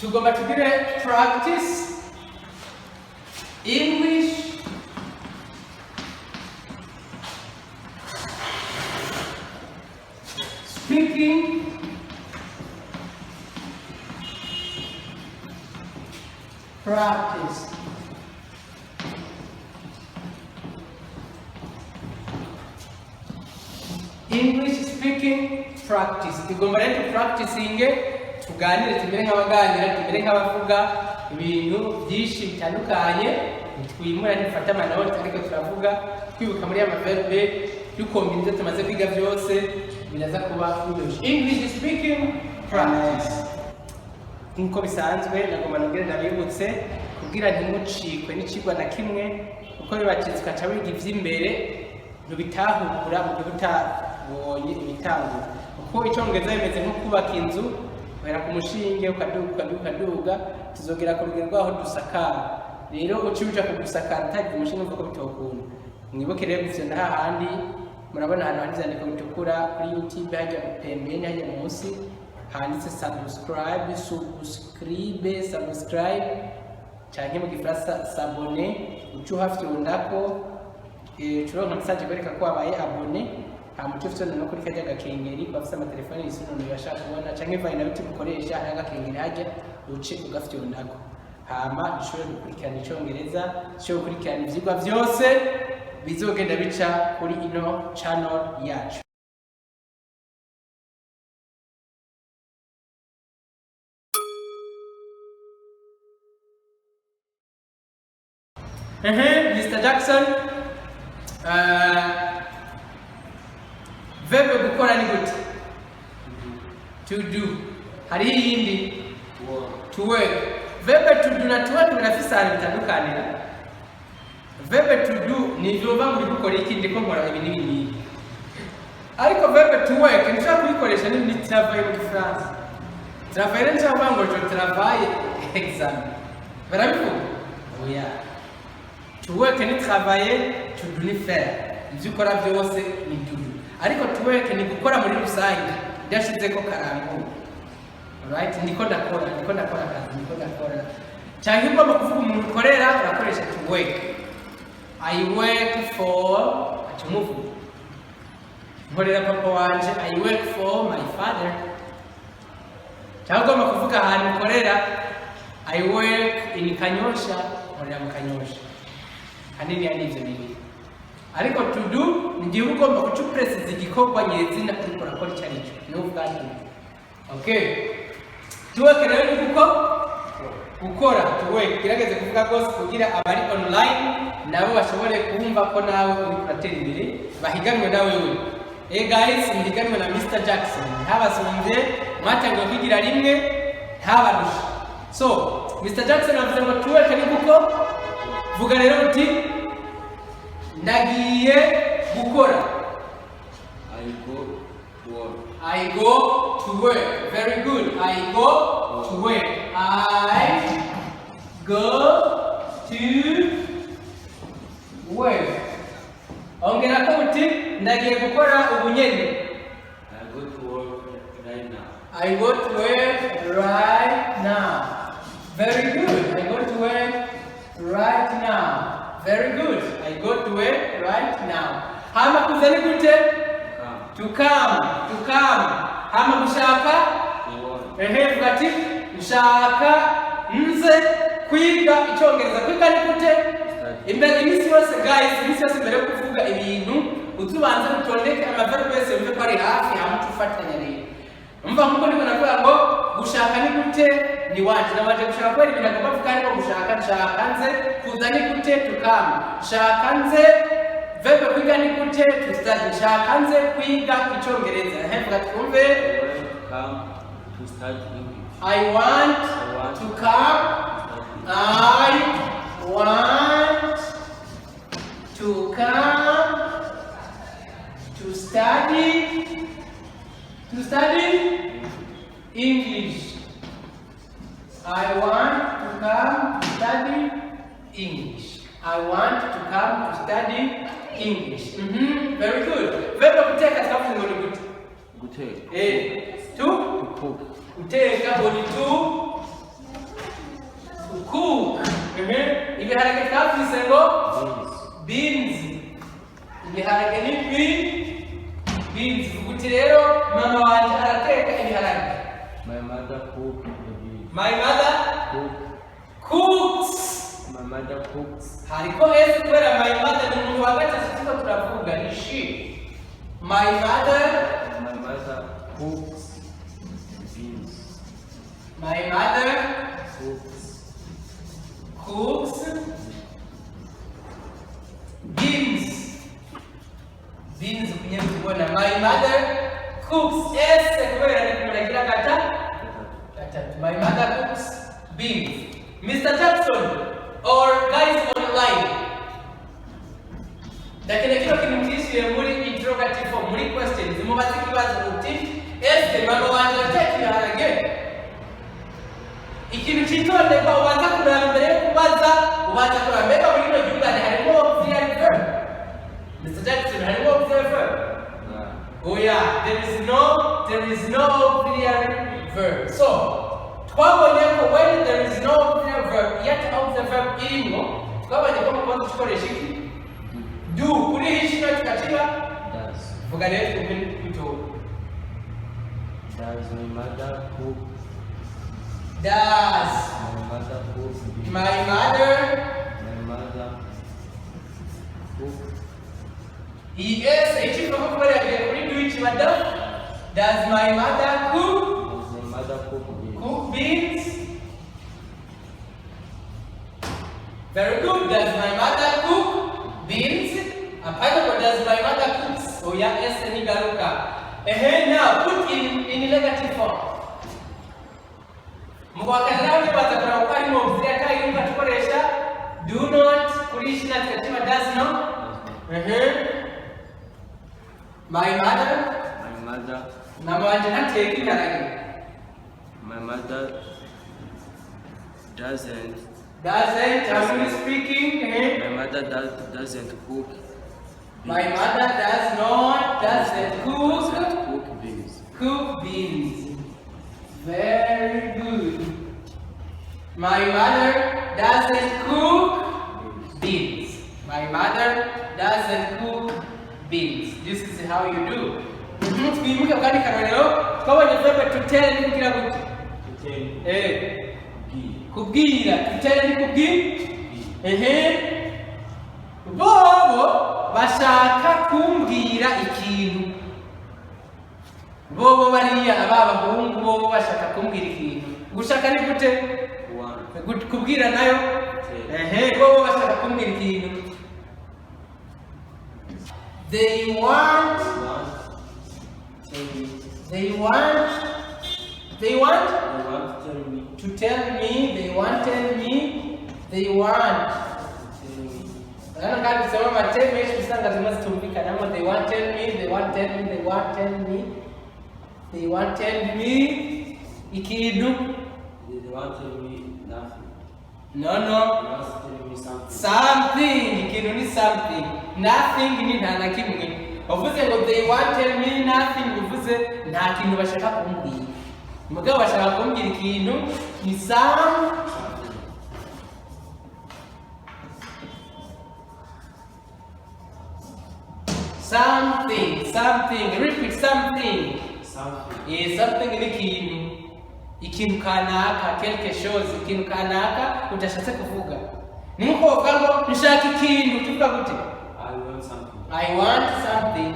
Tugomba tugire practice English speaking practice. English speaking practice. Tugomba rero practicing tuganire tumere nk'abaganira tumere nk'abavuga ibintu byinshi bitandukanye twimura nifata amanota ariko turavuga kwibuka muri amaverbe dukombina ibyo tumaze kwiga byose biraza kuba biryoshye. English speaking practice. Nkuko bisanzwe nagomba nongere ndabibutse kugira ntimucikwe n'ikigwa na kimwe kuko bibacitswe aca biga ivy'imbere ntubitahura mu gihe utabonye ibitangura kuko icongereza bimeze nko kubaka inzu uhera ku mushinge ukaduga tuzogera ku rugero rwaho dusakara. Rero uci uja ku gusakara utagira umushinge uvuga bitokunda mwibuke rero gufyonda hahandi murabona ahantu hari ivyandiko bitukura kuri YouTube hajya pembeni hajya munsi handitse subscribe canke mu gifaransa s'abonner ucu hafyondako turonka message kwereka ko wabaye abone hamutu ufite no kuri kajya gakengeri bafite amatelefone yisununo yashaka kubona canke vayina biti bukoresha hari agakengeri hajya uce ugafyondako hama dushobora gukurikirana icongereza cyo gukurikirana ivyigwa byose bizogenda bica kuri ino channel yacu. Mr. Jackson, verbe gukora ni gute? To do. Hari yindi? To work. Verbe to do na to work birafise ahantu bitandukanira. Verbe to do ni vyova muri gukora ikindi ko nkora ibi n'ibindi. Ariko verbe to work nshaka kuyikoresha ni travail mu Gifaransa. Travail nshaka ngo je travail exam. Barabivuga? Oya. To work ni travailler, to do ni faire. Ibyo ukora byose ni to do. Ariko to work ni gukora muri rusange. Ndashize ko karango. Alright, ndiko ndakora kazi, ndiko ndakora. Cyangwa ugomba kuvuga umuntu ukorera urakoresha to work. I work for atumuvu. Nkorera papa wanje, I work for my father. Cyangwa ugomba kuvuga ahantu ukorera, I work in Kanyosha, nkorera mu Kanyosha. Hanini yanivyo bibiri. Ariko to do ndiye ugomba kucupresiza igikorwa nyezina ariko urakora cyari cyo. Ni uvuga nti. Okay. To work rero ni gukora to work kirageze kuvuga gose kugira abari online nabo bashobore kumva ko nawe uri kuratera imbere bahiganwe nawe we. Guys, mhiganwe na Mr. Jackson. Habasumvye mwatangiye kwigira rimwe ntabarusha. So, Mr. Jackson avuze ngo to work ni vuga rero uti ndagiye gukora. I go to work. Very good. I go to work. I go to work. Ongera ko uti ndagiye gukora ubunyene. I go to work right now. I go to work right now. Very good. I go to work right now. Very good. I go to work right now. Hama kuzani gute? To come. Hama gushaka? Fugati gushaka nze kwiga icyongereza. Kwiga ni gute? Imbere imisi yose guys, imisi yose mbere yo kuvuga ibintu utubanza gutondeka amaverbe yose mve ko ari hafi hama tufatanya rero. Umva nkuko ndiko navuga ngo gushaka ni gute ni wanje nabaje gushaka kweli ibintu agomba kuvuga ariko gushaka nze kuza ni gute tukama shaka nze verbe kwiga ni gute tustudy shaka nze kwiga icyongereza vuga twumve Come to study English. I want to come. I want to come to study English. I want to come to study English. I want to come to study English. Very good. Verb kuteka tutafuta ngoni gute? Guteka. To? To cook. Kuteka ngoni to ibiharage twavuze ngo beans. beans. Ibiharage ni beans. Vuguti rero mama wanje arateka ibiharage. My mother cooked the beans. My mother cooks. My mother cooks. Hariko ese kubera my mother ni umuntu wa gatatu tuko turavuga ni she. My mother cooks beans. My mother cooks beans. Beans kunyeni kubona. My mother cooks ese kubera ni kumuragira kata. My mother cooks beans. Mr. Jackson or guys online. Lakini kilo kinimtishie muri interrogative form, muri questions. Mubaze kibazo uti ese mama wanje ateka ibiharage. Ikintu cyitonderwa ubanza kuraba mbere yo kubaza, ubanza kuraba mbega muri ino jumla harimo auxiliary verb. Mr. Jackson, harimo auxiliary verb? Oh yeah, there is no auxiliary verb. So, twabonye ko when there is no auxiliary verb, yet auxiliary verb irimo, twabonye ko mubanza gukoresha iki? Do. Kuri hishi no tukatiba? does. Vuga rero kuto. Does my mother cook? Does My mother cooks beans. my mother cook? Yes, ichi kwa kubera kuri do ichi madam. Does my mother cook? Does my mother cook beans? Cook beans? Very good. Does my mother cook beans? Apana, does my mother cooks? Oh yeah, yes, ni garuka. Now put in negative form. Mkwakazao ni batakura ukari mobzia kai yunga tukoresha do not kurishi na tukatima does not. My mother mama wanje nateka ibiharage. My mother doesn't. I'm speaking. My mother doesn't cook. My mother doesn't cook beans. Cook beans. Very good. My mother doesn't cook beans. My mother doesn't cook beans. This is how you do. Twimuke kandi karorero twabonye verb to tell ni kugira gute? To tell. Kubwira. To tell ni kubwira. Bobo bashaka kumbwira ikintu. Bobo bariya abahungu bobo bashaka kumbwira ikintu. Gushaka ni gute? Kubwira nayo? Bobo bashaka kumbwira ikintu. They want to tell me. They want. Ana kadi sema matemi yetu kusanga zimazitumika namo they want tell me ikintu. They want tell me nothing. No. They want tell me something. Something. Ikintu ni something. Nothing ni nta na kimwe. Uvuze ngo they want tell me nothing, uvuze nta kintu bashaka kumbwira. Mugabo bashaka kumbwira ikintu ni something. Repeat something. Something ni ikintu kanaka, quelque chose, ikintu kanaka utashatse kuvuga. Nuko uvuga nshaka ikintu tuvuga gute? I want something.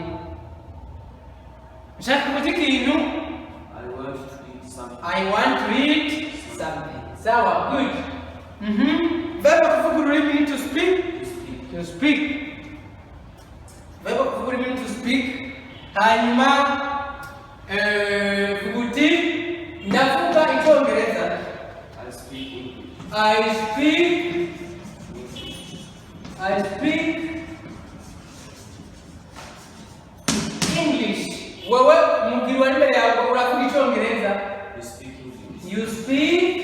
Nshaka kuvuga ikintu? I want to eat something. Sawa, good. Verb kuvuga ururimi to speak. Verb kuvuga ururimi to speak. Hanyuma kuvuti ndavuga icyongereza. I speak English. Wewe mugiri wa mbere yawe uravuga icyongereza. You speak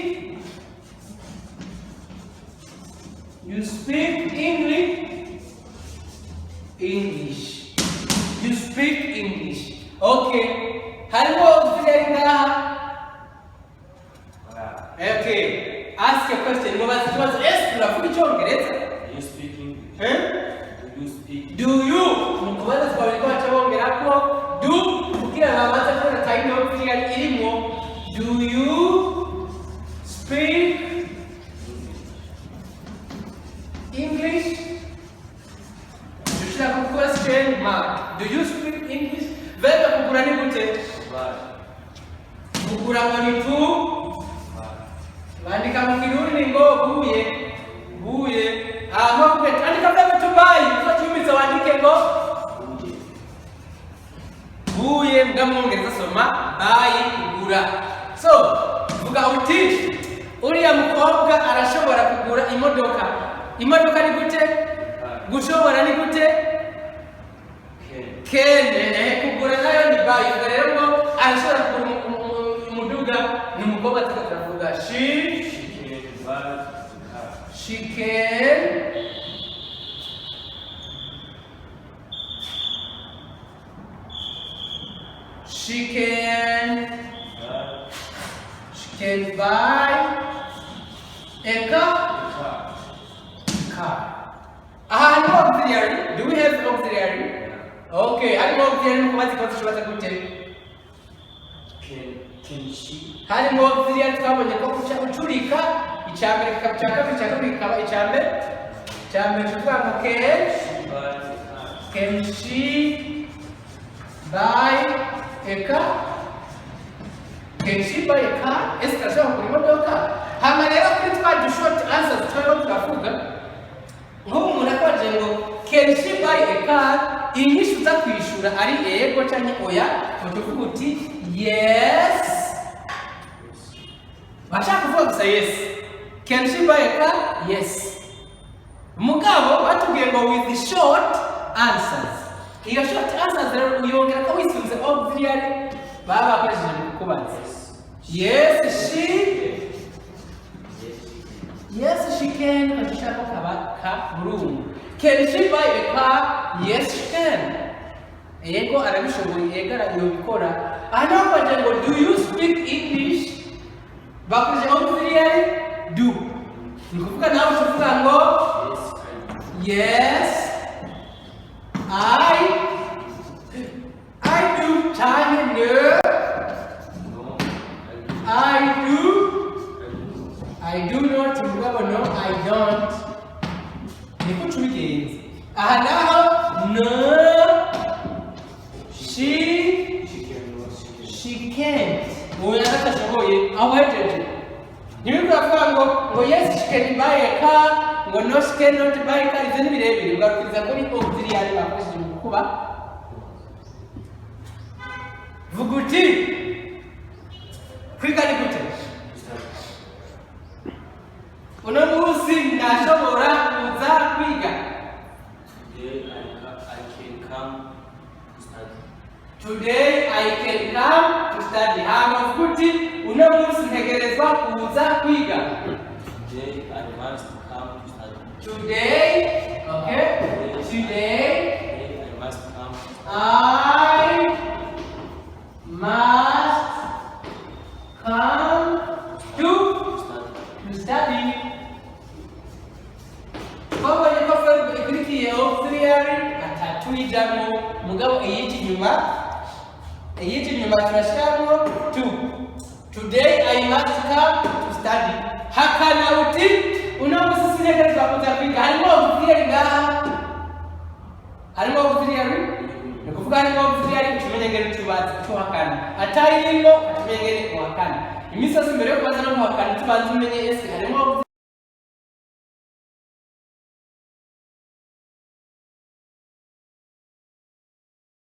English. You speak English. Okay. Harimo auxiliary ngaha. Okay. Ask a question. question ngo bazi ikibazo ese uravuga icyongereza? Do you speak English? Do you speak? Do you mukubaza twabiri ko bacabongera ko do kugira bamaze kubona time yo kugira irimo do you speak English? Dushaka question mark. Do you speak English? Verbe kugura ni gute? Kugura ngo ni tu. Bandika mu Kirundi ni ngo buye. Aho kubeta andika verbe to buy. Uzacyumiza wandike ngo buye mgamwongereza soma buy kugura. So, vuga uti uriya mukobwa arashobora kugura imodoka. Imodoka ni gute? Gushobora ni gute? Kugura nayo ni buy. Rero ngo arashobora kugura umuduga ni umukobwa tukavuga she can buy a car. No auxiliary. Do we have auxiliary? Okay, harimo auxiliary mukubazi ko tushobora gute? Can she? Harimo auxiliary twabonye ko gucurika icyambere kikabucaka bikaba icyambere tuvuga ngo can she buy a car? Can she buy a car? Ese karashobora kugura imodoka? Hama rero kuri twa short answers twari turavuga nk'ubu umuntu akwaje ngo can she buy a car? Inyishu uza kwishura ari ego cyangwa oya utuvuga uti yes. Bashaka kuvuga gusa yes. Can she buy a car? Yes. Mugabo batubwiye ngo with the short answers. Iyo short answers rero uyongera ko wisunze auxiliary baba bakoresheje mu kubaza. Yes she can. Bashaka kabaka burungu. Can she buy a car? Yes she can. Ego arabishoboye, ego arabikora. Hano baje ngo do you speak English? Bakoresheje auxiliary do. Nikuvuga nawe uvuga ngo yes I do cyane no I do not mugabo no I don't. Niko tubigenze. Aha naho no she can't. Oya natashoboye awejeje. Nibikavuga ngo yes she can buy a car, ngo no she cannot buy a car. Izo ni birebire ugarukiriza kuri auxiliary bakoresheje mu kuba. Vuga uti kwiga ni gute? Uno munsi ndashobora kuza kwiga. Today I can come to study. Hano kuti uno munsi ntegerezwa kuza kwiga. Today I must come to study. Today, okay? Today I must come. I must come to study. Baba ni ko verb ikurikiye auxiliary atatu ijambo mugabo iyiti nyuma tunashikamo to. Today I must come to study. Hakana uti unamusisi negerezwa kuza kwiga. Harimo auxiliary ngaha. Harimo auxiliary. Nikuvuga harimo auxiliary kumenyengera tubaza tuhakana. Atayirimo kumenyengera kuhakana. Imisozi mbere yo kubaza no kuhakana tubanze umenye ese harimo